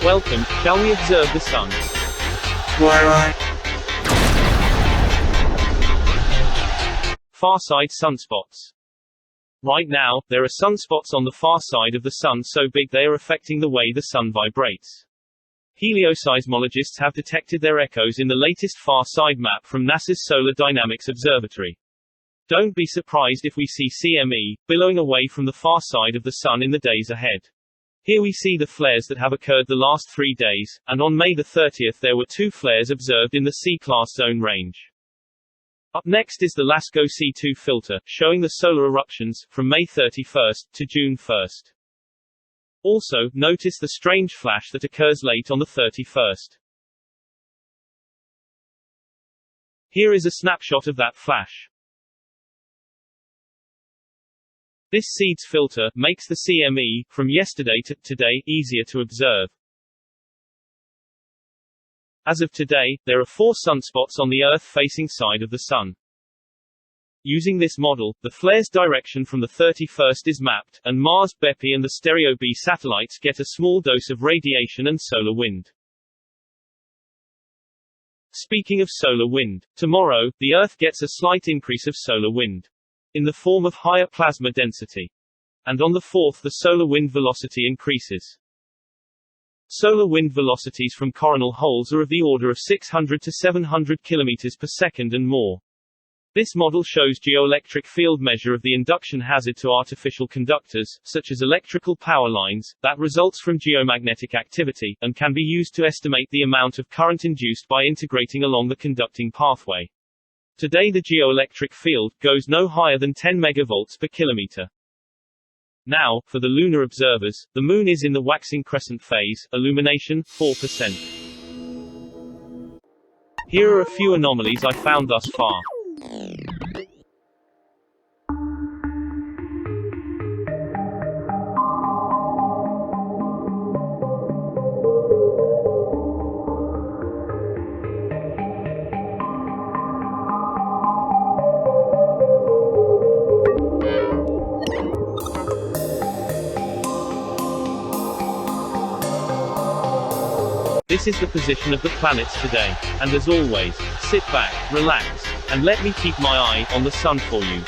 Welcome, shall we observe the sun? Far side sunspots. Right now, there are sunspots on the far side of the sun so big they are affecting the way the sun vibrates. Helioseismologists have detected their echoes in the latest far side map from NASA's Solar Dynamics Observatory. Don't be surprised if we see CME billowing away from the far side of the sun in the days ahead. Here we see the flares that have occurred the last 3 days, and on May the 30th there were 2 flares observed in the C-class zone range. Up next is the LASCO C2 filter, showing the solar eruptions, from May 31st to June 1st. Also, notice the strange flash that occurs late on the 31st. Here is a snapshot of that flash. This SEEDS filter makes the CME, from yesterday to today, easier to observe. As of today, there are 4 sunspots on the Earth-facing side of the Sun. Using this model, the flare's direction from the 31st is mapped, and Mars, Bepi and the Stereo B satellites get a small dose of radiation and solar wind. Speaking of solar wind, tomorrow, the Earth gets a slight increase of solar wind, in the form of higher plasma density. And on the 4th the solar wind velocity increases. Solar wind velocities from coronal holes are of the order of 600 to 700 km per second and more. This model shows geoelectric field measure of the induction hazard to artificial conductors, such as electrical power lines, that results from geomagnetic activity, and can be used to estimate the amount of current induced by integrating along the conducting pathway. Today the geoelectric field goes no higher than 10 megavolts per kilometer. Now, for the lunar observers, the moon is in the waxing crescent phase, illumination, 4%. Here are a few anomalies I found thus far. This is the position of the planets today. And as always, sit back, relax, and let me keep my eye on the sun for you.